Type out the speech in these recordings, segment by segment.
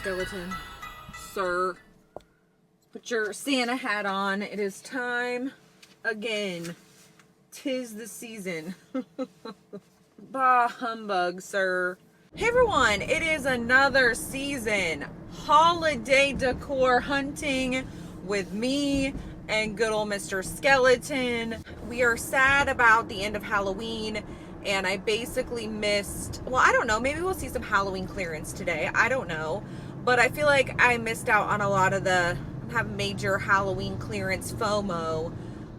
Skeleton. Sir, put your Santa hat on. It is time again. 'Tis the season. Bah humbug, sir. Hey everyone, it is another season. Holiday decor hunting with me and good old Mr. Skeleton. We are sad about the end of Halloween, and I basically missed, well, I don't know, maybe we'll see some Halloween clearance today. I don't know. But I feel like I missed out on a lot of the major Halloween clearance FOMO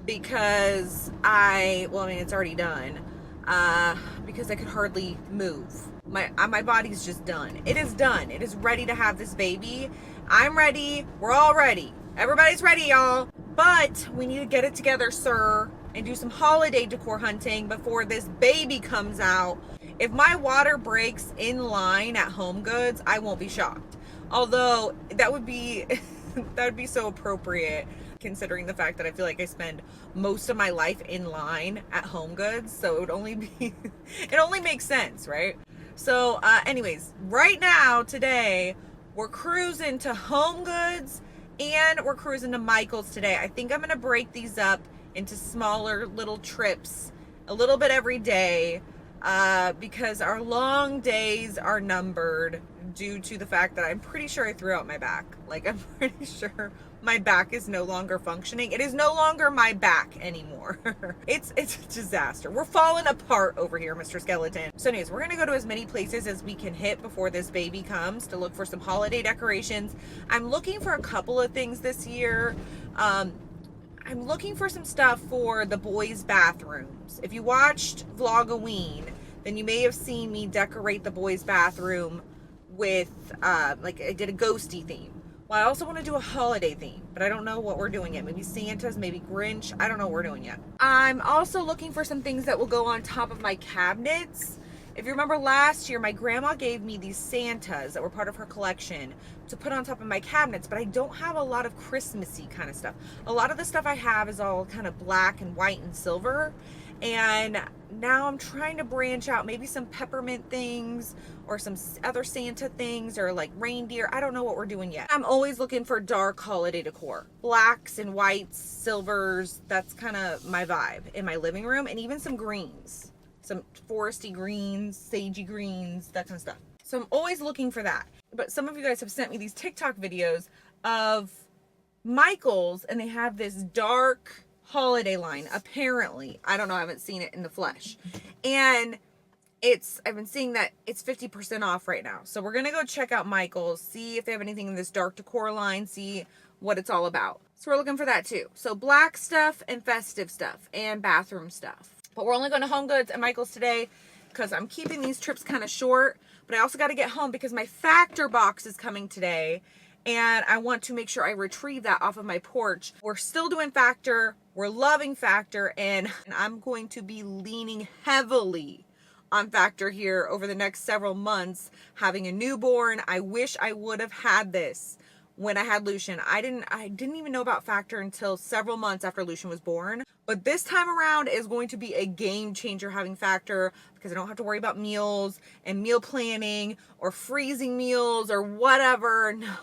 because I mean, it's already done. Because I could hardly move. My body's just done. It is done. It is ready to have this baby. I'm ready. We're all ready. Everybody's ready, y'all. But we need to get it together, sir, and do some holiday decor hunting before this baby comes out. If my water breaks in line at HomeGoods, I won't be shocked. Although that would be that would be so appropriate considering the fact that I feel like I spend most of my life in line at HomeGoods, so it would only be it only makes sense, right? So anyways, right now today we're cruising to HomeGoods and we're cruising to Michael's today. I think I'm gonna break these up into smaller little trips, a little bit every day, because our long days are numbered due to the fact that I'm pretty sure I threw out my back. Like, I'm pretty sure my back is no longer functioning. It is no longer my back anymore. It's a disaster. We're falling apart over here, Mr. Skeleton. So anyways, we're gonna go to as many places as we can hit before this baby comes to look for some holiday decorations. I'm looking for a couple of things this year. I'm looking for some stuff for the boys' bathrooms. If you watched Vlogoween, then you may have seen me decorate the boys' bathroom with, like, I did a ghosty theme. Well, I also want to do a holiday theme, but I don't know what we're doing yet. Maybe Santa's, maybe Grinch. I don't know what we're doing yet. I'm also looking for some things that will go on top of my cabinets. If you remember last year, my grandma gave me these Santas that were part of her collection to put on top of my cabinets, but I don't have a lot of Christmassy kind of stuff. A lot of the stuff I have is all kind of black and white and silver. And now I'm trying to branch out, maybe some peppermint things or some other Santa things or like reindeer. I don't know what we're doing yet. I'm always looking for dark holiday decor. Blacks and whites, silvers, that's kind of my vibe in my living room, and even some greens. Some foresty greens, sagey greens, that kind of stuff. So I'm always looking for that. But some of you guys have sent me these TikTok videos of Michael's, and they have this dark holiday line, apparently. I don't know, I haven't seen it in the flesh. And I've been seeing that it's 50% off right now. So we're gonna go check out Michael's, see if they have anything in this dark decor line, see what it's all about. So we're looking for that too. So black stuff and festive stuff and bathroom stuff. But we're only going to HomeGoods and Michael's today because I'm keeping these trips kind of short. But I also got to get home because my Factor box is coming today. And I want to make sure I retrieve that off of my porch. We're still doing Factor. We're loving Factor. And I'm going to be leaning heavily on Factor here over the next several months. Having a newborn, I wish I would have had this when I had Lucian. I didn't even know about Factor until several months after Lucian was born. But this time around is going to be a game changer having Factor because I don't have to worry about meals and meal planning or freezing meals or whatever. No,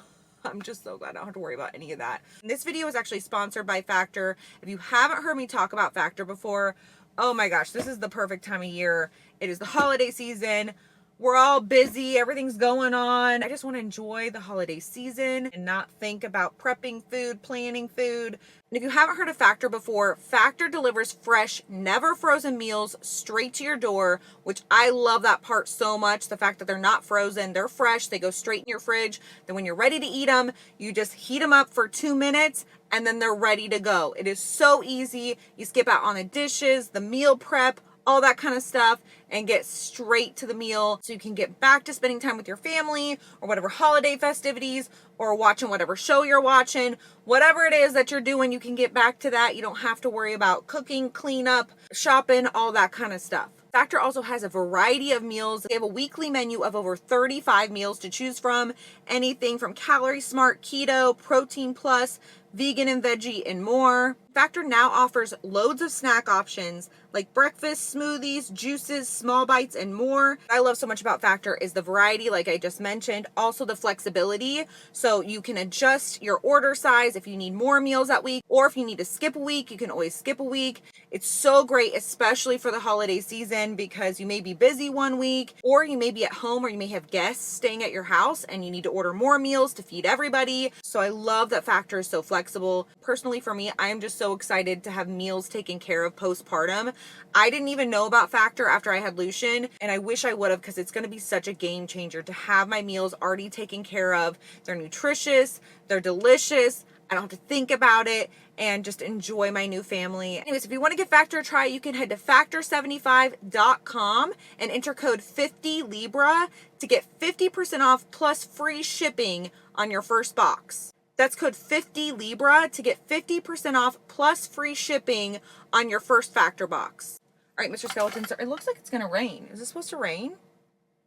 I'm just so glad I don't have to worry about any of that. And this video is actually sponsored by Factor. If you haven't heard me talk about Factor before, oh my gosh, this is the perfect time of year. It is the holiday season. We're all busy. Everything's going on. I just want to enjoy the holiday season and not think about prepping food, planning food. And if you haven't heard of Factor before, Factor delivers fresh, never frozen meals straight to your door, which I love that part so much. The fact that they're not frozen, they're fresh. They go straight in your fridge. Then when you're ready to eat them, you just heat them up for 2 minutes and then they're ready to go. It is so easy. You skip out on the dishes, the meal prep, all that kind of stuff, and get straight to the meal so you can get back to spending time with your family or whatever holiday festivities or watching whatever show you're watching. Whatever it is that you're doing, you can get back to that. You don't have to worry about cooking, cleanup, shopping, all that kind of stuff. Factor also has a variety of meals. They have a weekly menu of over 35 meals to choose from. Anything from Calorie Smart, Keto, Protein Plus, vegan and veggie, and more. Factor now offers loads of snack options like breakfast, smoothies, juices, small bites, and more. What I love so much about Factor is the variety, like I just mentioned, also the flexibility. So you can adjust your order size if you need more meals that week, or if you need to skip a week, you can always skip a week. It's so great, especially for the holiday season, because you may be busy one week, or you may be at home, or you may have guests staying at your house and you need to order more meals to feed everybody. So I love that Factor is so flexible. Personally, for me, I am just so excited to have meals taken care of postpartum. I didn't even know about Factor after I had Lucian, and I wish I would have, because it's going to be such a game changer to have my meals already taken care of. They're nutritious, they're delicious, I don't have to think about it, and just enjoy my new family. Anyways, if you want to give Factor a try, you can head to factor75.com and enter code 50Libra to get 50% off plus free shipping on your first box. That's code 50Libra to get 50% off plus free shipping on your first Factor box. All right, Mr. Skeleton, sir, it looks like it's going to rain. Is it supposed to rain?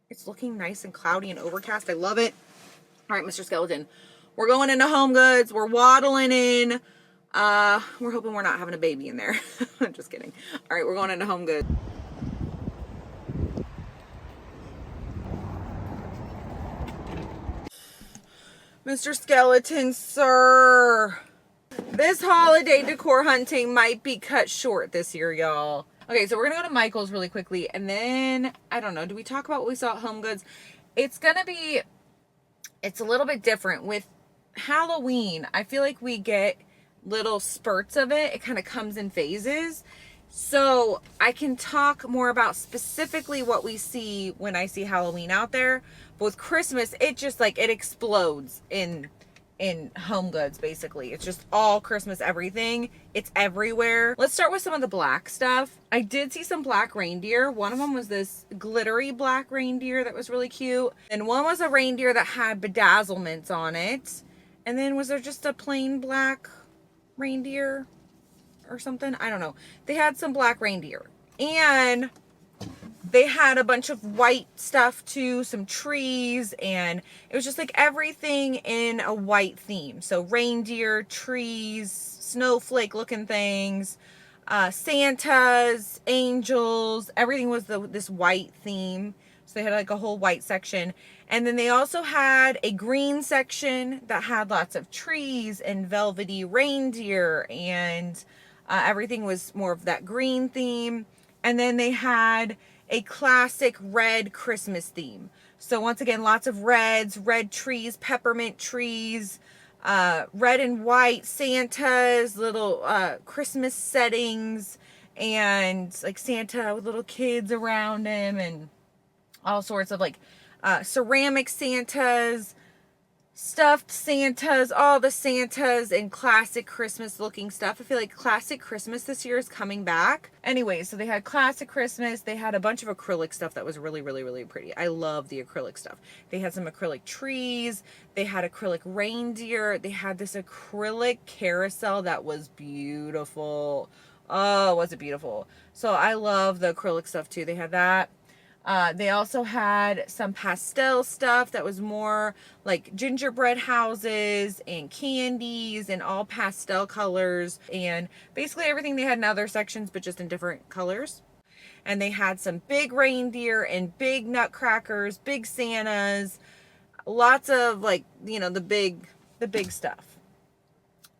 It's looking nice and cloudy and overcast. I love it. All right, Mr. Skeleton, we're going into HomeGoods. We're waddling in. We're hoping we're not having a baby in there. I'm just kidding. All right, we're going into HomeGoods. Mr. Skeleton, sir, this holiday decor hunting might be cut short this year, y'all. Okay, so we're gonna go to Michael's really quickly, and then, I don't know, do we talk about what we saw at HomeGoods? It's a little bit different. With Halloween, I feel like we get little spurts of it. It kind of comes in phases. So I can talk more about specifically what we see when I see Halloween out there. But with Christmas, it just like, it explodes in HomeGoods, basically. It's just all Christmas everything. It's everywhere. Let's start with some of the black stuff. I did see some black reindeer. One of them was this glittery black reindeer that was really cute. And one was a reindeer that had bedazzlements on it. And then was there just a plain black reindeer or something? I don't know. They had some black reindeer. And they had a bunch of white stuff too, some trees, and it was just like everything in a white theme. So reindeer, trees, snowflake looking things, Santas, angels, everything was this white theme. So they had like a whole white section. And then they also had a green section that had lots of trees and velvety reindeer, and everything was more of that green theme. And then they had a classic red Christmas theme. So once again, lots of reds, red trees, peppermint trees, red and white Santas, little Christmas settings, and like Santa with little kids around him, and all sorts of like ceramic Santas, stuffed Santas, all the Santas, and classic Christmas looking stuff. I feel like classic Christmas this year is coming back. Anyway, so they had classic Christmas. They had a bunch of acrylic stuff that was really, really, really pretty. I love the acrylic stuff. They had some acrylic trees. They had acrylic reindeer. They had this acrylic carousel that was beautiful. Oh, was it beautiful? So I love the acrylic stuff too. They had that. They also had some pastel stuff that was more like gingerbread houses and candies and all pastel colors, and basically everything they had in other sections, but just in different colors. And they had some big reindeer and big nutcrackers, big Santas, lots of like, you know, the big stuff.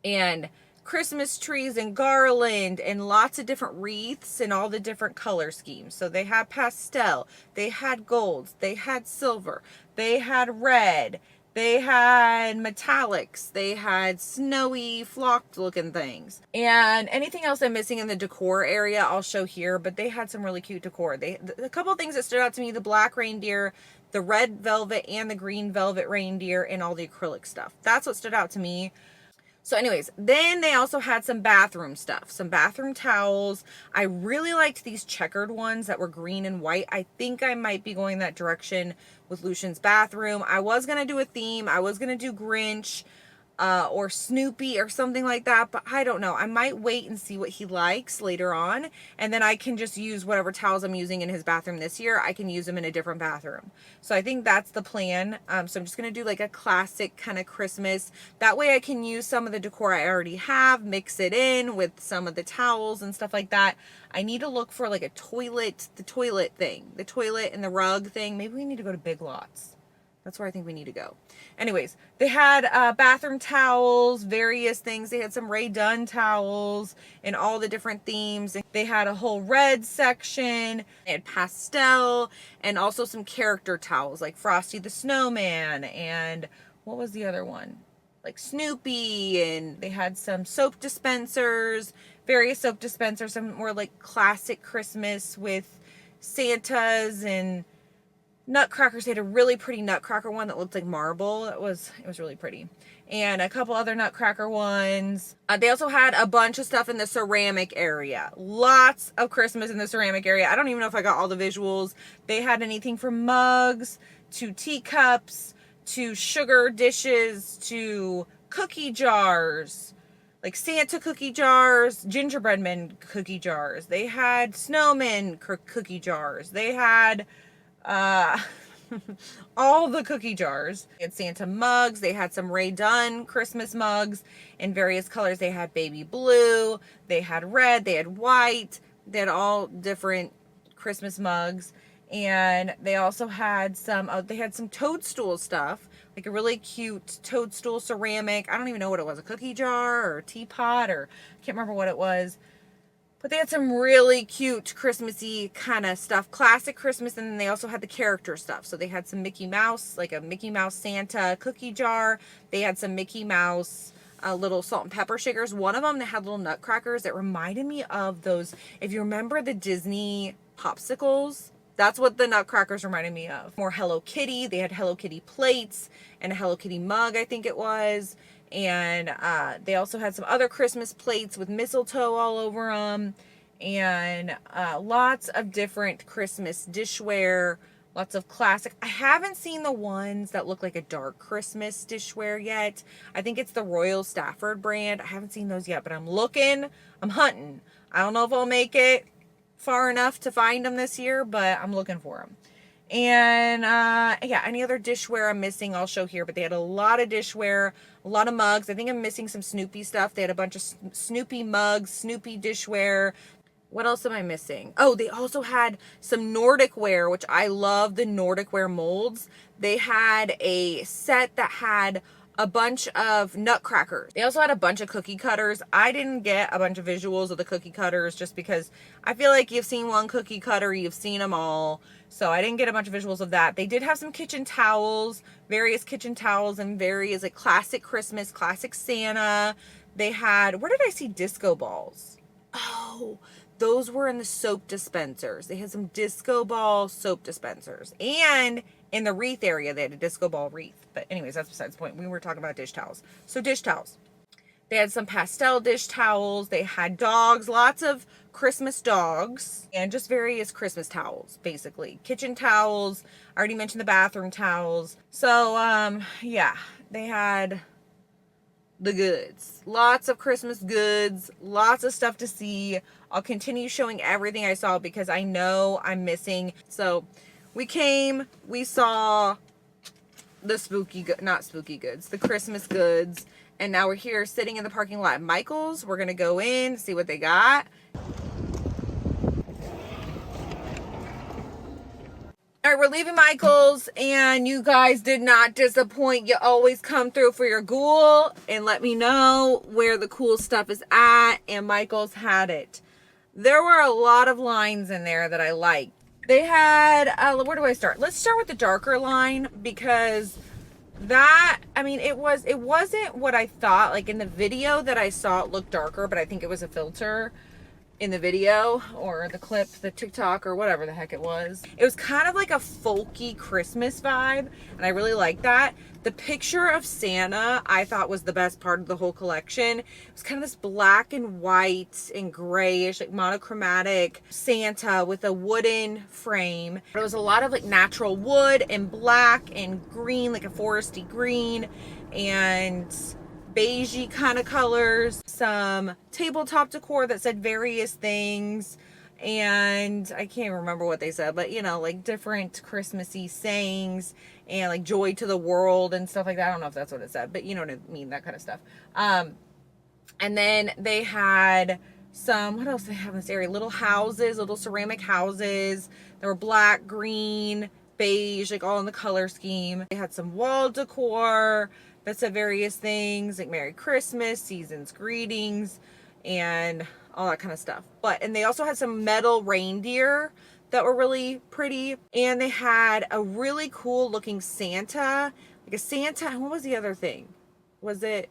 And Christmas trees and garland and lots of different wreaths and all the different color schemes. So they had pastel, they had golds, they had silver, they had red, they had metallics, they had snowy flocked looking things. And anything else I'm missing in the decor area, I'll show here, but they had some really cute decor. A couple of things that stood out to me: the black reindeer, the red velvet and the green velvet reindeer, and all the acrylic stuff. That's what stood out to me. So anyways, then they also had some bathroom stuff, some bathroom towels. I really liked these checkered ones that were green and white. I think I might be going that direction with Lucian's bathroom. I was going to do a theme. I was going to do Grinch. or Snoopy or something like that, but I don't know. I might wait and see what he likes later on, and then I can just use whatever towels I'm using in his bathroom this year. I can use them in a different bathroom. So I think that's the plan. So I'm just gonna do like a classic kind of Christmas. That way I can use some of the decor I already have, mix it in with some of the towels and stuff like that. I need to look for like a toilet, the toilet and the rug thing. Maybe we need to go to Big Lots. That's where I think we need to go. Anyways, they had bathroom towels, various things. They had some Ray Dunn towels and all the different themes. They had a whole red section. They had pastel and also some character towels like Frosty the Snowman and what was the other one? Like Snoopy, and they had some soap dispensers, various soap dispensers, some more like classic Christmas with Santas and nutcrackers. They had a really pretty nutcracker one that looked like marble. It was really pretty. And a couple other nutcracker ones. They also had a bunch of stuff in the ceramic area. Lots of Christmas in the ceramic area. I don't even know if I got all the visuals. They had anything from mugs to teacups to sugar dishes to cookie jars. Like Santa cookie jars, gingerbread men cookie jars. They had snowmen cookie jars. They had all the cookie jars. They had Santa mugs. They had some Ray Dunn Christmas mugs in various colors. They had baby blue. They had red. They had white. They had all different Christmas mugs. And they also had some, they had some toadstool stuff, like a really cute toadstool ceramic. I don't even know what it was, a cookie jar or a teapot, or I can't remember what it was. But they had some really cute Christmassy kind of stuff, classic Christmas, and then they also had the character stuff. So they had some Mickey Mouse, like a Mickey Mouse Santa cookie jar. They had some Mickey Mouse little salt and pepper shakers. One of them, they had little nutcrackers that reminded me of those, if you remember the Disney popsicles, that's what the nutcrackers reminded me of. More Hello Kitty. They had Hello Kitty plates and a Hello Kitty mug, I think it was. And they also had some other Christmas plates with mistletoe all over them. And lots of different Christmas dishware. Lots of classic. I haven't seen the ones that look like a dark Christmas dishware yet. I think it's the Royal Stafford brand. I haven't seen those yet, but I'm looking. I'm hunting. I don't know if I'll make it far enough to find them this year, but I'm looking for them. And yeah, any other dishware I'm missing, I'll show here. But they had a lot of dishware, a lot of mugs. I think I'm missing some Snoopy stuff. They had a bunch of Snoopy mugs, Snoopy dishware. What else am I missing? Oh, they also had some Nordic ware, which I love the Nordic ware molds. They had a set that had a bunch of nutcrackers. They also had a bunch of cookie cutters. I didn't get a bunch of visuals of the cookie cutters just because I feel like you've seen one cookie cutter, you've seen them all. So I didn't get a bunch of visuals of that. They did have some kitchen towels, various kitchen towels and various like classic Christmas, classic Santa. They had, where did I see disco balls? Oh, those were in the soap dispensers. They had some disco ball soap dispensers. And in the wreath area, they had a disco ball wreath. But anyways, that's besides the point. We were talking about dish towels. So dish towels. They had some pastel dish towels. They had dogs, lots of Christmas dogs, and just various Christmas towels, basically. Kitchen towels. I already mentioned the bathroom towels. So, yeah, they had the goods. Lots of Christmas goods. Lots of stuff to see. I'll continue showing everything I saw because I know I'm missing. So we came, we saw the not spooky goods, the Christmas goods. And now we're here sitting in the parking lot at Michael's. We're going to go in, see what they got. All right, we're leaving Michael's, and you guys did not disappoint. You always come through for your ghoul and let me know where the cool stuff is at, and Michael's had it. There were a lot of lines in there that I liked. They had, where do I start? Let's start with the darker line because that, I mean, it wasn't what I thought. Like in the video that I saw, it looked darker, but I think it was a filter in the video or the clip, the TikTok or whatever the heck it was. It was kind of like a folky Christmas vibe, and I really like that. The picture of Santa I thought was the best part of the whole collection. It was kind of this black and white and grayish, like monochromatic Santa with a wooden frame. It was a lot of like natural wood and black and green, like a foresty green, and beigey kind of colors, some tabletop decor that said various things, and I can't remember what they said, but you know, like different Christmassy sayings and like joy to the world and stuff like that. I don't know if that's what it said, but you know what I mean, that kind of stuff. And then they had some, what else they have in this area? Little houses, little ceramic houses. They were black, green, beige, like all in the color scheme. They had some wall decor that said various things like Merry Christmas, Season's Greetings, and all that kind of stuff. And they also had some metal reindeer that were really pretty. And they had a really cool looking Santa, like a Santa. What was the other thing? Was it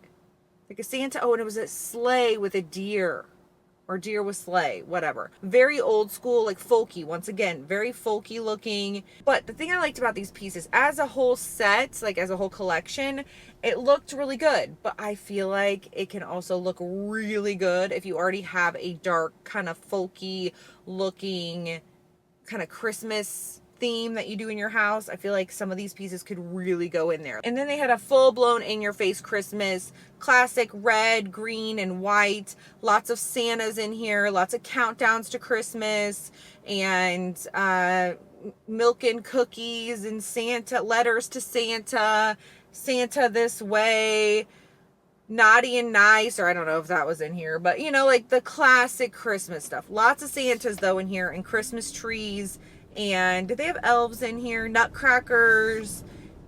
like a Santa? Oh, and it was a sleigh with a deer, or deer with sleigh, whatever. Very old school, like folky. Once again, very folky looking. But the thing I liked about these pieces, as a whole set, like as a whole collection, it looked really good. But I feel like it can also look really good if you already have a dark, kind of folky looking, kind of Christmas theme that you do in your house. I feel like some of these pieces could really go in there. And then they had a full-blown in-your-face Christmas, classic red, green, and white. Lots of Santas in here, lots of countdowns to Christmas, and milk and cookies, and Santa letters to Santa, Santa this way, naughty and nice, or I don't know if that was in here, but you know, like the classic Christmas stuff. Lots of Santas though in here, and Christmas trees. And did they have elves in here? Nutcrackers,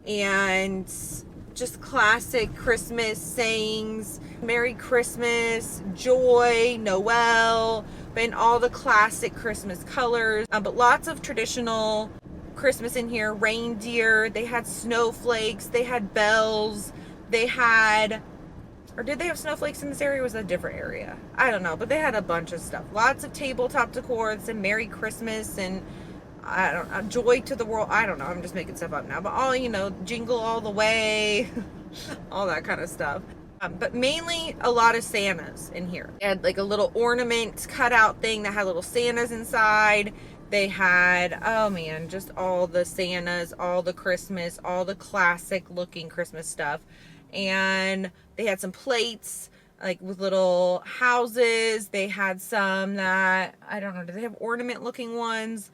and just classic Christmas sayings. Merry Christmas, joy, Noel, but in all the classic Christmas colors. But lots of traditional Christmas in here. Reindeer, they had snowflakes, they had bells, they had, or did they have snowflakes in this area? Or was that a different area? I don't know, but they had a bunch of stuff. Lots of tabletop decor that said Merry Christmas, and I don't know, joy to the world. I don't know. I'm just making stuff up now. But all, you know, jingle all the way, all that kind of stuff. But mainly a lot of Santas in here. They had like a little ornament cutout thing that had little Santas inside. They had, oh man, just all the Santas, all the Christmas, all the classic looking Christmas stuff. And they had some plates like with little houses. They had some that, I don't know, do they have ornament looking ones?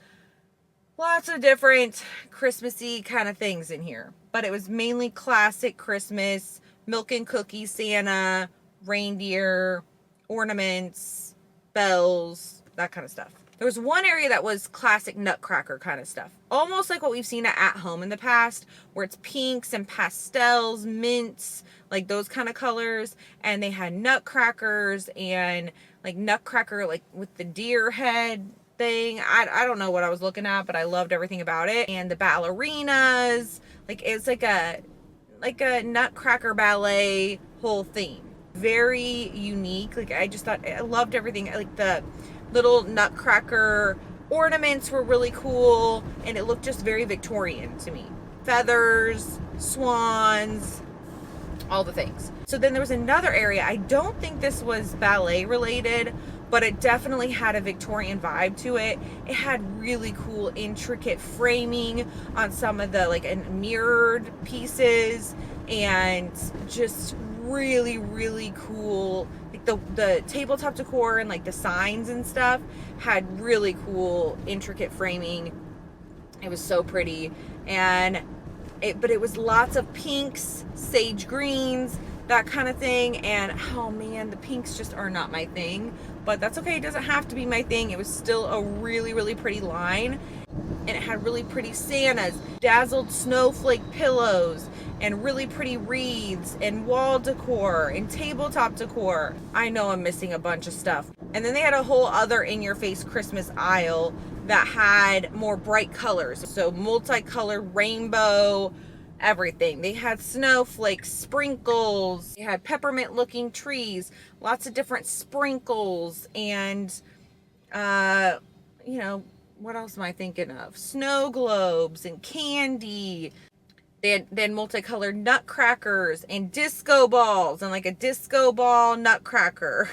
Lots of different Christmassy kind of things in here. But it was mainly classic Christmas, milk and cookie Santa, reindeer, ornaments, bells, that kind of stuff. There was one area that was classic Nutcracker kind of stuff. Almost like what we've seen at home in the past, where it's pinks and pastels, mints, like those kind of colors. And they had nutcrackers and like nutcracker like with the deer head thing. I don't know what I was looking at, but I loved everything about it. And the ballerinas, like it's like a Nutcracker ballet whole theme. Very unique. Like I just thought, I loved everything. Like the little Nutcracker ornaments were really cool, and it looked just very Victorian to me. Feathers, swans, all the things. So then there was another area. I don't think this was ballet related, but it definitely had a Victorian vibe to it. It had really cool, intricate framing on some of the like mirrored pieces, and just really, really cool. Like the tabletop decor and like the signs and stuff had really cool, intricate framing. It was so pretty, but it was lots of pinks, sage greens, that kind of thing. And oh man, the pinks just are not my thing, but that's okay. It doesn't have to be my thing. It was still a really, really pretty line, and it had really pretty Santas, dazzled snowflake pillows, and really pretty wreaths, and wall decor, and tabletop decor. I know I'm missing a bunch of stuff. And then they had a whole other in-your-face Christmas aisle that had more bright colors. So multicolored rainbow, everything. They had snowflakes, sprinkles, they had peppermint looking trees, lots of different sprinkles, and you know, what else am I thinking of? Snow globes and candy. They had multicolored nutcrackers and disco balls, and like a disco ball nutcracker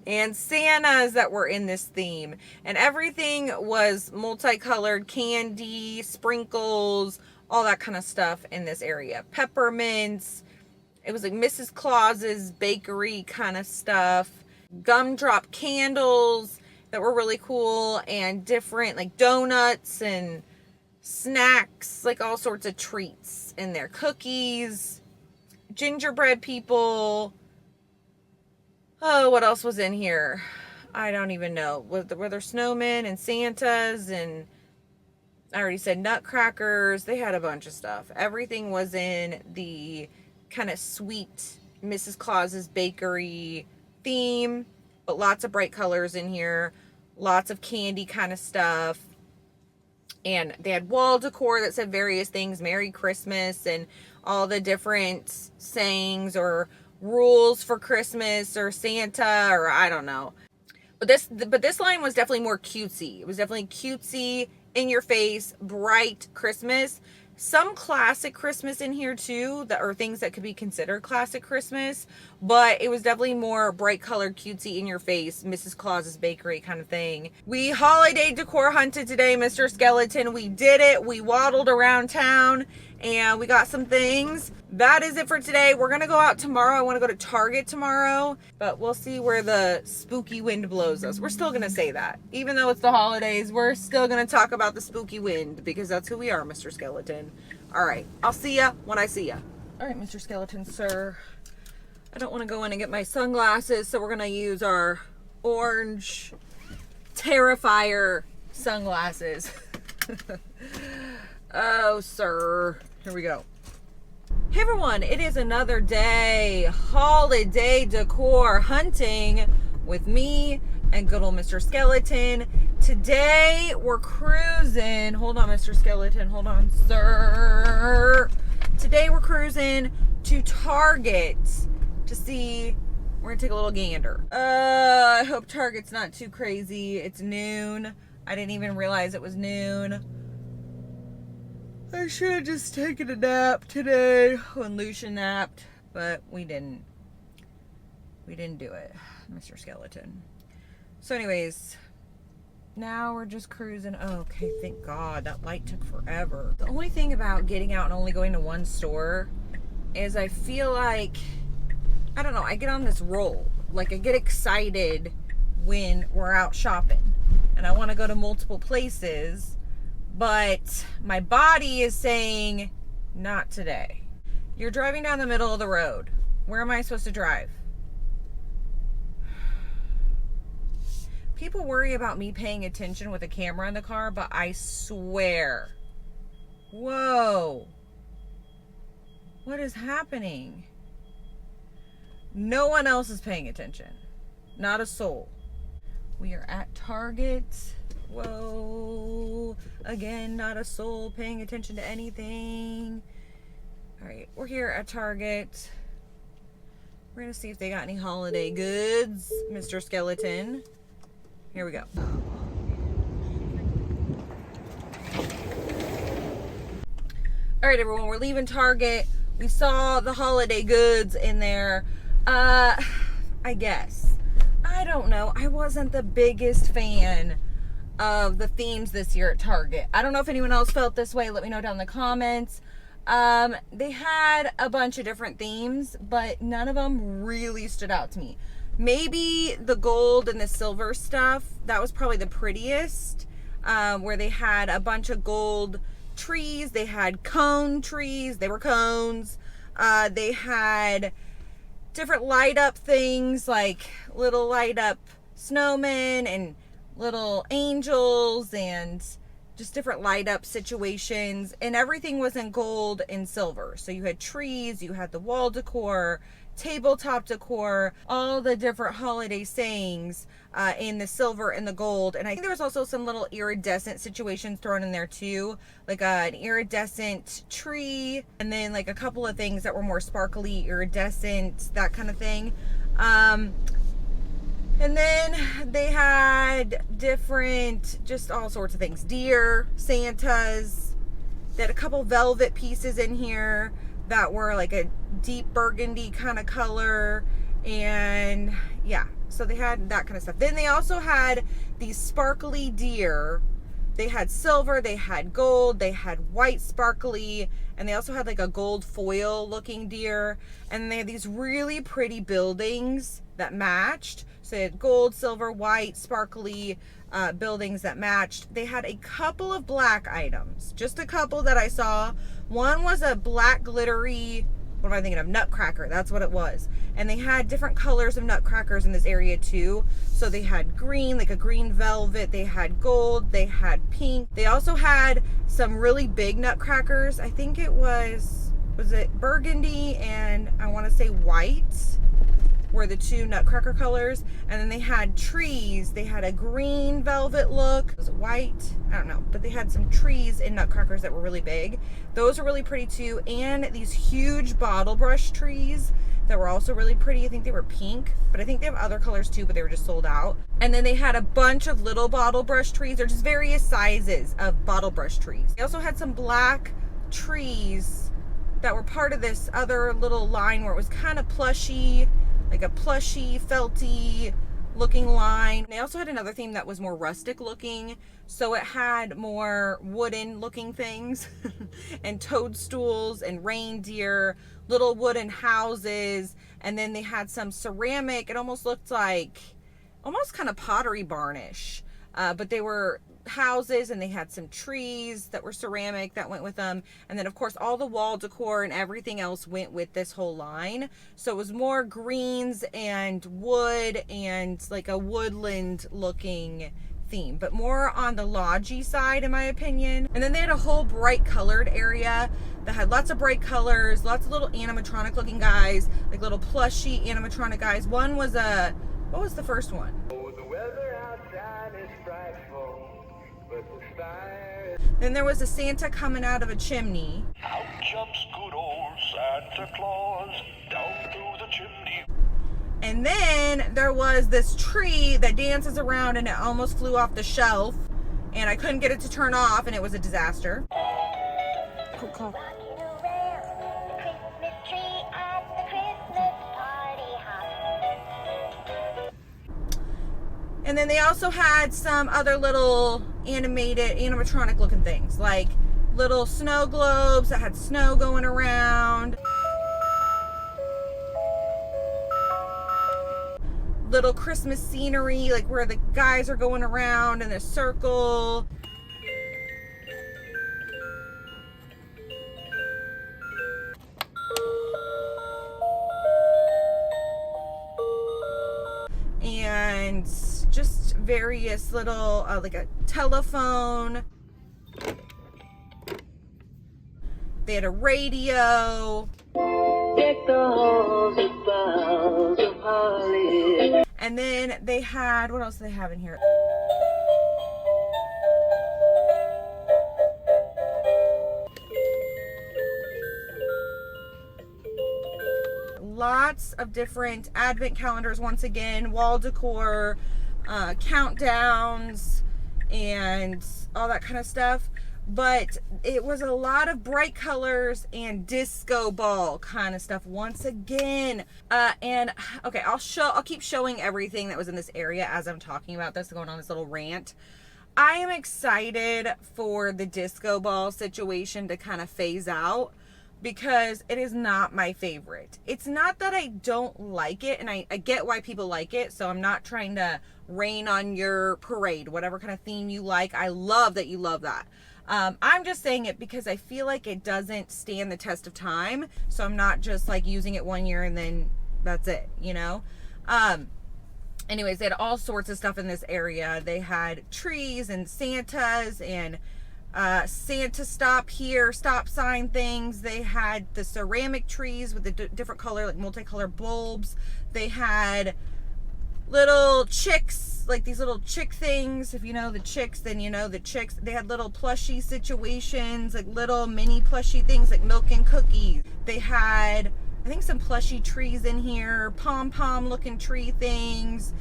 and Santas that were in this theme, and everything was multicolored, candy, sprinkles, all that kind of stuff in this area. Peppermints. It was like Mrs. Claus's bakery kind of stuff. Gumdrop candles that were really cool, and different like donuts and snacks, like all sorts of treats in there. Cookies, gingerbread people. Oh, what else was in here? I don't even know. Were there snowmen and Santas, and I already said nutcrackers. They had a bunch of stuff. Everything was in the kind of sweet Mrs. Claus's bakery theme, but lots of bright colors in here. Lots of candy kind of stuff. And they had wall decor that said various things, Merry Christmas, and all the different sayings or rules for Christmas or Santa, or I don't know. But this line was definitely more cutesy. It was definitely cutesy, in your face, bright Christmas. Some classic Christmas in here too, that are things that could be considered classic Christmas, but it was definitely more bright colored, cutesy, in your face, Mrs. Claus's bakery kind of thing. We holiday decor hunted today, Mr. Skeleton. We did it. We waddled around town and we got some things. That is it for today. We're gonna go out tomorrow. I want to go to Target tomorrow, but we'll see where the spooky wind blows us. We're still gonna say that, even though it's the holidays. We're still gonna talk about the spooky wind, because that's who we are, Mr. Skeleton. All right, I'll see ya when I see ya. All right, Mr. Skeleton, sir. I don't want to go in and get my sunglasses, so we're gonna use our orange Terrifier sunglasses. Oh, sir. Here we go. Hey everyone, it is another day, holiday decor hunting with me and good old Mr. Skeleton. Today we're cruising. Hold on, Mr. Skeleton. Hold on, sir. Today we're cruising to Target to see. We're gonna take a little gander. I hope Target's not too crazy. It's noon. I didn't even realize it was noon. I should have just taken a nap today when Lucia napped, but we didn't. We didn't do it, Mr. Skeleton. So anyways, now we're just cruising. Oh, okay, thank God. That light took forever. The only thing about getting out and only going to one store is I feel like, I don't know, I get on this roll. Like, I get excited when we're out shopping and I want to go to multiple places, but my body is saying, not today. You're driving down the middle of the road. Where am I supposed to drive? People worry about me paying attention with a camera in the car, but I swear. Whoa. What is happening? No one else is paying attention. Not a soul. We are at Target. Whoa. Again, not a soul paying attention to anything. All right, we're here at Target. We're gonna see if they got any holiday goods, Mr. Skeleton. Here we go. All right, everyone, we're leaving Target. We saw the holiday goods in there. I guess. I don't know. I wasn't the biggest fan of the themes this year at Target. I don't know if anyone else felt this way. Let me know down in the comments. They had a bunch of different themes, but none of them really stood out to me. Maybe the gold and the silver stuff, that was probably the prettiest, where they had a bunch of gold trees. They had cone trees. They were cones. They had different light up things, like little light up snowmen and little angels and just different light up situations, and everything was in gold and silver. So you had trees, you had the wall decor, tabletop decor, all the different holiday sayings in the silver and the gold. And I think there was also some little iridescent situations thrown in there too, like an iridescent tree, and then like a couple of things that were more sparkly, iridescent, that kind of thing. And then they had different, just all sorts of things. Deer, Santas. They had a couple velvet pieces in here that were like a deep burgundy kind of color. And yeah, so they had that kind of stuff. Then they also had these sparkly deer They had silver, they had gold, they had white sparkly, and they also had like a gold foil looking deer. And they had these really pretty buildings that matched. So they had gold, silver, white, sparkly buildings that matched. They had a couple of black items, just a couple that I saw. One was a black glittery, what am I thinking of? Nutcracker, that's what it was. And they had different colors of nutcrackers in this area too. So they had green, like a green velvet, they had gold, they had pink. They also had some really big nutcrackers. I think it was it burgundy and I want to say white were the two nutcracker colors. And then they had trees. They had a green velvet look. Was it white? I don't know. But they had some trees in nutcrackers that were really big. Those are really pretty too. And these huge bottle brush trees that were also really pretty. I think they were pink, but I think they have other colors too, but they were just sold out. And then they had a bunch of little bottle brush trees. They're just various sizes of bottle brush trees. They also had some black trees that were part of this other little line where it was kind of plushy, like a plushy, felty looking line. They also had another theme that was more rustic looking. So it had more wooden looking things and toadstools and reindeer, little wooden houses. And then they had some ceramic. It almost looked like, almost kind of pottery barnish. But they were houses and they had some trees that were ceramic that went with them. And then of course all the wall decor and everything else went with this whole line. So it was more greens and wood and like a woodland looking theme, but more on the lodgy side in my opinion. And then they had a whole bright colored area that had lots of bright colors, lots of little animatronic looking guys, like little plushy animatronic guys. One was a, what was the first one? Oh, the weather outside is frightful, but the sky. Then there was a Santa coming out of a chimney. Out jumps good old Santa Claus down through the chimney. And then there was this tree that dances around and it almost flew off the shelf and I couldn't get it to turn off and it was a disaster. Cool. And then they also had some other little animated, animatronic looking things, like little snow globes that had snow going around. Little Christmas scenery, like where the guys are going around in a circle. And just various little, like a telephone. They had a radio. Deck the halls with boughs of holly. And then they had, what else do they have in here? Lots of different advent calendars, once again, wall decor, countdowns, and all that kind of stuff. But it was a lot of bright colors and disco ball kind of stuff once again. And okay, I'll keep showing everything that was in this area as I'm talking about this, going on this little rant. I am excited for the disco ball situation to kind of phase out because it is not my favorite. It's not that I don't like it, and I get why people like it, so I'm not trying to rain on your parade, whatever kind of theme you like. I love that you love that. I'm just saying it because I feel like it doesn't stand the test of time. So I'm not just like using it one year and then that's it, you know? Anyways, they had all sorts of stuff in this area. They had trees and Santas and Santa stop here, stop sign things. They had the ceramic trees with the different color, like multicolored bulbs. They had little chicks, like these little chick things. If you know the chicks, then you know the chicks. They had little plushy situations, like little mini plushy things like milk and cookies. They had, I think, some plushy trees in here, pom-pom looking tree things,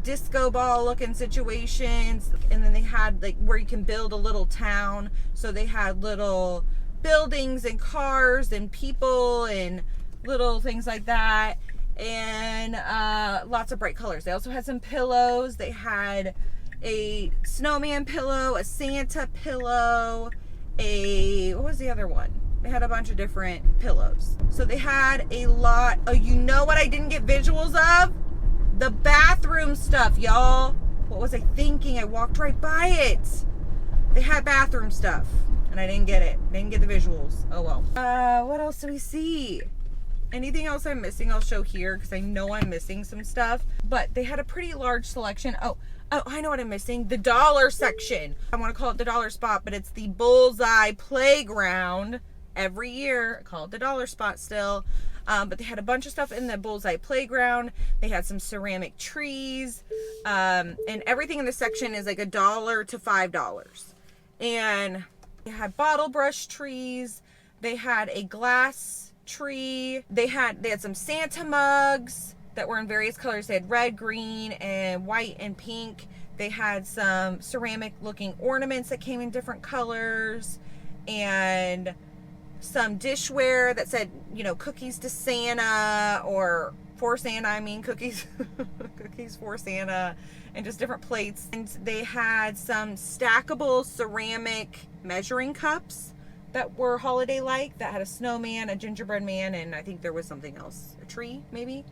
disco ball looking situations. And then they had like where you can build a little town. So they had little buildings and cars and people and little things like that. And lots of bright colors. They also had some pillows. They had a snowman pillow, a Santa pillow, what was the other one? They had a bunch of different pillows. So they had a lot. Oh, you know what I didn't get visuals of? The bathroom stuff, y'all. What was I thinking? I walked right by it. They had bathroom stuff and I didn't get it. Didn't get the visuals. Oh well. What else do we see? Anything else I'm missing, I'll show here because I know I'm missing some stuff. But they had a pretty large selection. Oh, I know what I'm missing. The dollar section. I want to call it the dollar spot, but it's the Bullseye Playground. Every year, I call it the dollar spot still. But they had a bunch of stuff in the Bullseye Playground. They had some ceramic trees. And everything in the section is like $1 to $5. And they had bottle brush trees. They had a glass tree. They had some Santa mugs that were in various colors. They had red, green, and white and pink. They had some ceramic looking ornaments that came in different colors. And some dishware that said, you know, cookies to Santa, or for Santa, I mean cookies, cookies for Santa, and just different plates. And they had some stackable ceramic measuring cups that were holiday-like, that had a snowman, a gingerbread man, and I think there was something else, a tree maybe.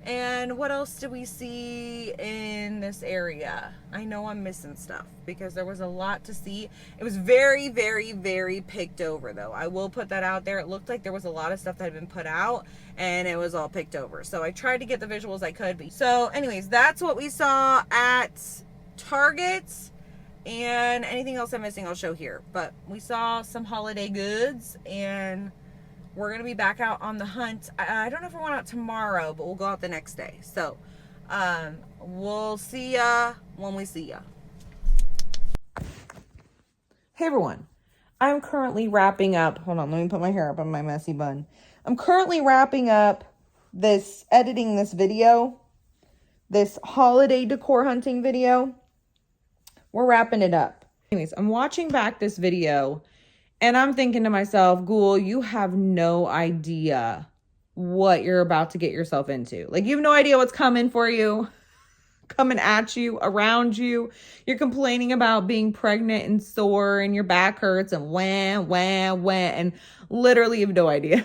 And what else did we see in this area? I know I'm missing stuff because there was a lot to see. It was very, very, very picked over though. I will put that out there. It looked like there was a lot of stuff that had been put out and it was all picked over. So I tried to get the visuals I could. So anyways, that's what we saw at Target. And anything else I'm missing, I'll show here. But we saw some holiday goods and we're going to be back out on the hunt. I don't know if we're going out tomorrow, but we'll go out the next day. So, we'll see ya when we see ya. Hey everyone. I'm currently wrapping up. Hold on, let me put my hair up on my messy bun. I'm currently wrapping up editing this video. This holiday decor hunting video. We're wrapping it up. Anyways, I'm watching back this video. And I'm thinking to myself, Ghoul, you have no idea what you're about to get yourself into. Like, you have no idea what's coming for you, coming at you, around you. You're complaining about being pregnant and sore and your back hurts and wah, and literally you have no idea.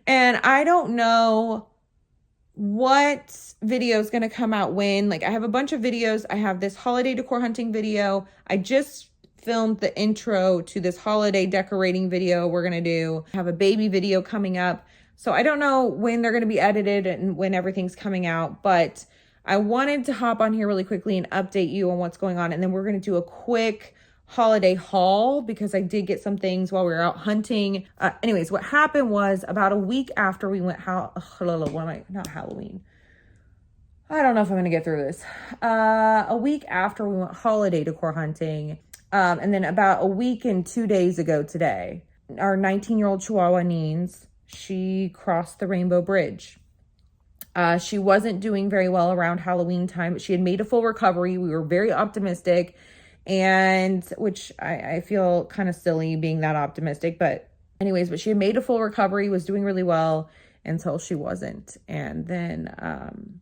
And I don't know what video is going to come out when. Like, I have a bunch of videos. I have this holiday decor hunting video. I just filmed the intro to this holiday decorating video we're gonna do. I have a baby video coming up. So I don't know when they're gonna be edited and when everything's coming out, but I wanted to hop on here really quickly and update you on what's going on. And then we're gonna do a quick holiday haul because I did get some things while we were out hunting. Anyways, what happened was about a week after we went not Halloween. I don't know if I'm gonna get through this. A week after we went holiday decor hunting, and then about a week and 2 days ago today, our 19-year-old Chihuahua Neens, she crossed the Rainbow Bridge. She wasn't doing very well around Halloween time, but she had made a full recovery. We were very optimistic, and which I feel kind of silly being that optimistic, but anyways, but she had made a full recovery, was doing really well until she wasn't. And then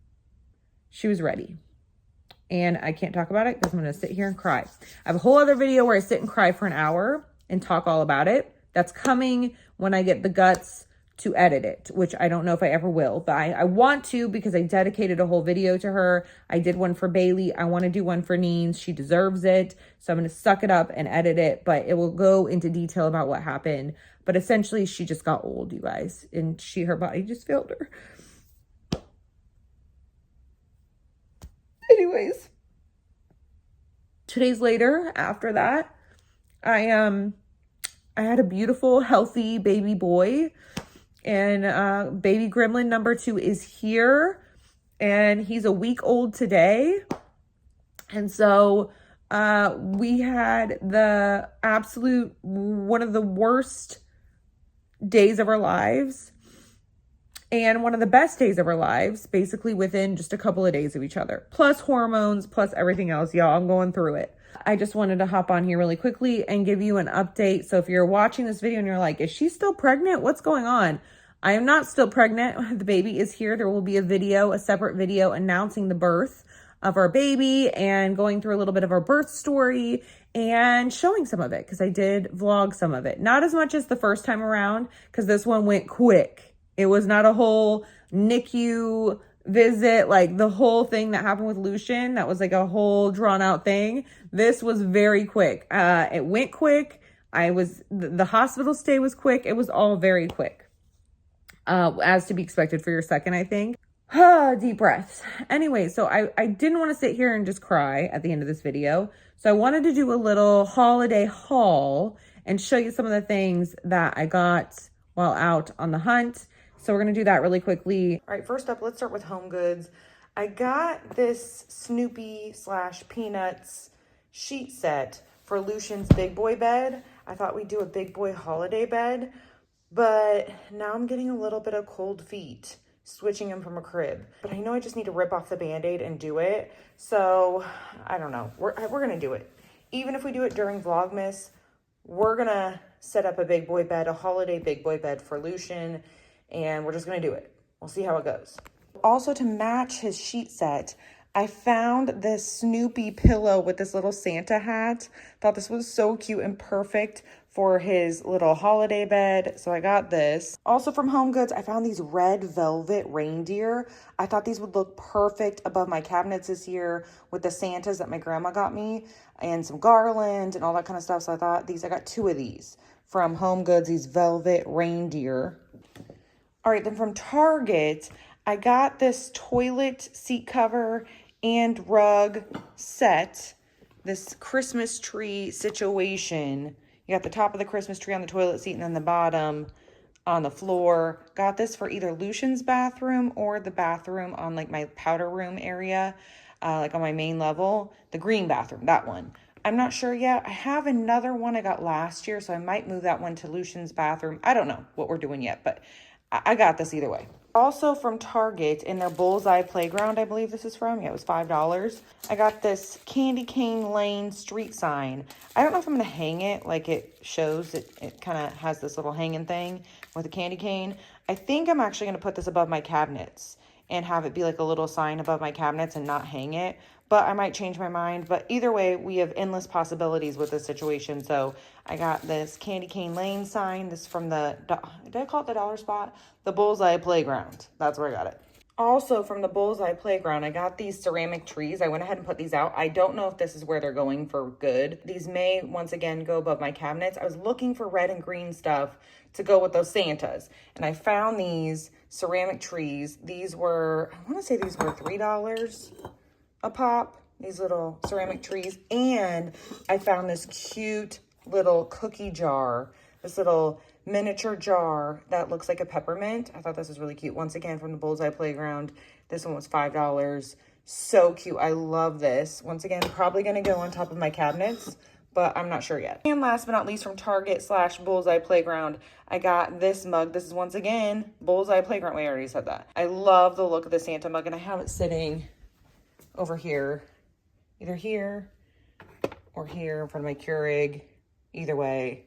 she was ready. And I can't talk about it because I'm going to sit here and cry. I have a whole other video where I sit and cry for an hour and talk all about it. That's coming when I get the guts to edit it, which I don't know if I ever will. But I want to because I dedicated a whole video to her. I did one for Bailey. I want to do one for Neens. She deserves it. So I'm going to suck it up and edit it. But it will go into detail about what happened. But essentially, she just got old, you guys. And her body just failed her. Anyways, 2 days later, after that, I had a beautiful, healthy baby boy, and baby gremlin number 2 is here, and he's a week old today. And so we had the absolute one of the worst days of our lives. And one of the best days of our lives, basically within just a couple of days of each other. Plus hormones, plus everything else. Y'all, I'm going through it. I just wanted to hop on here really quickly and give you an update. So if you're watching this video and you're like, is she still pregnant? What's going on? I am not still pregnant. The baby is here. There will be a separate video announcing the birth of our baby and going through a little bit of our birth story and showing some of it because I did vlog some of it. Not as much as the first time around because this one went quick. It was not a whole NICU visit, like the whole thing that happened with Lucian. That was like a whole drawn out thing. This was very quick. It went quick. The hospital stay was quick. It was all very quick. As to be expected for your second, I think. Deep breaths. Anyway, so I didn't want to sit here and just cry at the end of this video. So I wanted to do a little holiday haul and show you some of the things that I got while out on the hunt. So we're going to do that really quickly. All right, first up, let's start with HomeGoods. I got this Snoopy / Peanuts sheet set for Lucian's big boy bed. I thought we'd do a big boy holiday bed, but now I'm getting a little bit of cold feet switching him from a crib. But I know I just need to rip off the Band-Aid and do it. So I don't know. We're going to do it. Even if we do it during Vlogmas, we're going to set up a big boy bed, a holiday big boy bed for Lucian. And we're just going to do it. We'll see how it goes. Also, to match his sheet set, I found this Snoopy pillow with this little Santa hat. Thought this was so cute and perfect for his little holiday bed. So I got this. Also from HomeGoods, I found these red velvet reindeer. I thought these would look perfect above my cabinets this year with the Santas that my grandma got me and some garland and all that kind of stuff. So I got 2 of these from HomeGoods, these velvet reindeer. All right, then from Target, I got this toilet seat cover and rug set, this Christmas tree situation. You got the top of the Christmas tree on the toilet seat and then the bottom on the floor. Got this for either Lucian's bathroom or the bathroom on like my powder room area, like on my main level. The green bathroom, that one. I'm not sure yet. I have another one I got last year, so I might move that one to Lucian's bathroom. I don't know what we're doing yet, but I got this either way. Also from Target, in their Bullseye Playground, I believe this is from. Yeah, it was $5. I got this Candy Cane Lane street sign. I don't know if I'm going to hang it like it shows. It kind of has this little hanging thing with a candy cane. I think I'm actually going to put this above my cabinets and have it be like a little sign above my cabinets and not hang it. But I might change my mind. But either way, we have endless possibilities with this situation. So I got this Candy Cane Lane sign. This is from the, did I call it the dollar spot? The Bullseye Playground. That's where I got it. Also from the Bullseye Playground, I got these ceramic trees. I went ahead and put these out. I don't know if this is where they're going for good. These may, once again, go above my cabinets. I was looking for red and green stuff to go with those Santas. And I found these ceramic trees. These were, I want to say these were $3 a pop, these little ceramic trees. And I found this cute little cookie jar, this little miniature jar that looks like a peppermint. I thought this was really cute. Once again, from the Bullseye Playground. This one was $5. So cute. I love this. Once again, probably going to go on top of my cabinets, but I'm not sure yet. And last but not least, from Target / Bullseye Playground, I got this mug. This is once again Bullseye Playground. Wait, I already said that. I love the look of the Santa mug, and I have it sitting over here, either here or here in front of my Keurig. Either way,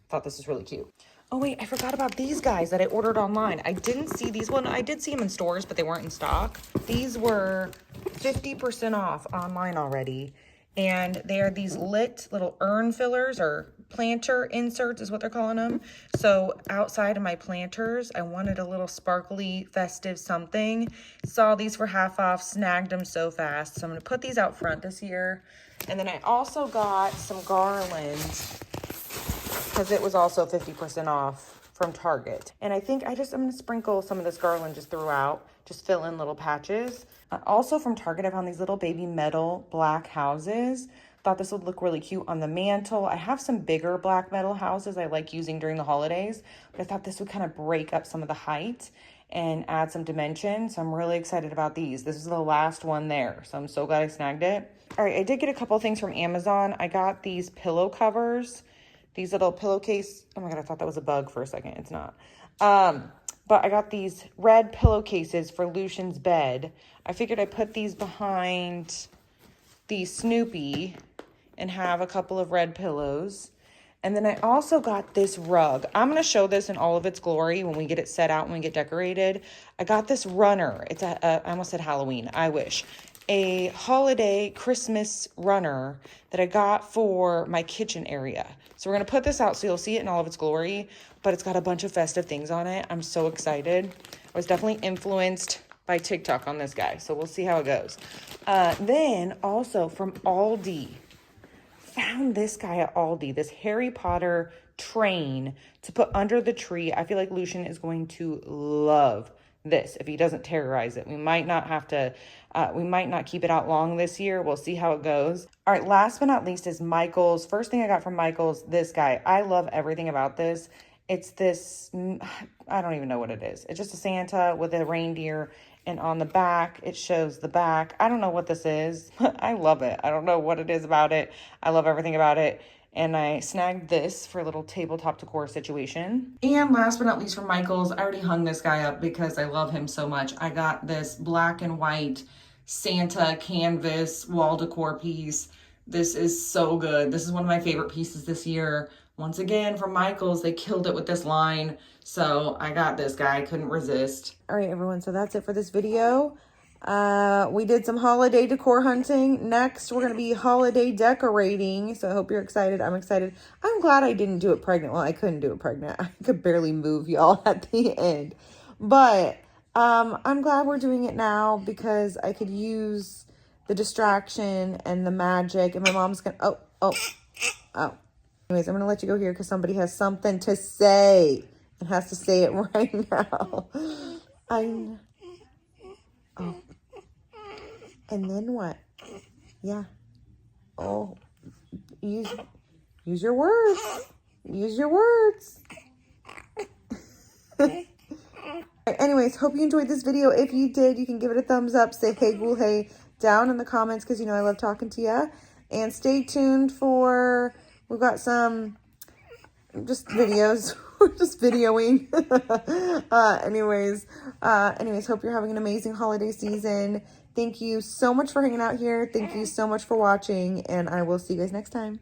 thought this was really cute. Oh wait, I forgot about these guys that I ordered online. I didn't see these one. I did see them in stores, but they weren't in stock. These were 50% off online already. And they are these lit little urn fillers, or planter inserts is what they're calling them. So outside of my planters, I wanted a little sparkly, festive something. Saw these for half off, snagged them so fast. So I'm going to put these out front this year. And then I also got some garland because it was also 50% off from Target. And I think I'm going to sprinkle some of this garland just throughout, just fill in little patches. Also from Target, I found these little baby metal black houses. Thought this would look really cute on the mantle. I have some bigger black metal houses I like using during the holidays, but I thought this would kind of break up some of the height and add some dimension. So I'm really excited about these. This is the last one there, so I'm so glad I snagged it. All right, I did get a couple things from Amazon. I got these pillow covers, these little pillowcase. Oh my God, I thought that was a bug for a second. It's not. But I got these red pillowcases for Lucian's bed. I figured I'd put these behind the Snoopy and have a couple of red pillows. And then I also got this rug. I'm going to show this in all of its glory when we get it set out, when we get decorated. I got this runner. It's I almost said Halloween. I wish. a holiday Christmas runner that I got for my kitchen area. So we're going to put this out so you'll see it in all of its glory, but it's got a bunch of festive things on it. I'm so excited. I was definitely influenced by TikTok on this guy, so we'll see how it goes. Then also from Aldi, found this guy at Aldi, this Harry Potter train to put under the tree. I feel like Lucian is going to love this if he doesn't terrorize it. We might not have to, we might not keep it out long this year. We'll see how it goes. All right, last but not least is Michael's. First thing I got from Michael's, this guy. I love everything about this. It's this, I don't even know what it is. It's just a Santa with a reindeer, and on the back, it shows the back. I don't know what this is. I love it. I don't know what it is about it. I love everything about it. And I snagged this for a little tabletop decor situation. And last but not least from Michael's, I already hung this guy up because I love him so much. I got this black and white Santa canvas wall decor piece. This is so good. This is one of my favorite pieces this year. Once again, from Michael's, they killed it with this line. So I got this guy, I couldn't resist. All right, everyone, so that's it for this video. We did some holiday decor hunting. Next, we're going to be holiday decorating. So I hope you're excited. I'm excited. I'm glad I didn't do it pregnant. Well, I couldn't do it pregnant. I could barely move, y'all, at the end. But I'm glad we're doing it now because I could use the distraction and the magic. And my mom's going to, oh. Anyways, I'm going to let you go here because somebody has something to say. It has to say it right now. Oh. And then what? Yeah. Oh. Use your words. Use your words. Anyways, hope you enjoyed this video. If you did, you can give it a thumbs up. Say hey, ghoul, hey down in the comments because you know I love talking to you. And stay tuned for, we've got some just videos. We're just videoing. Anyways, hope you're having an amazing holiday season. Thank you so much for hanging out here. Thank you so much for watching, and I will see you guys next time.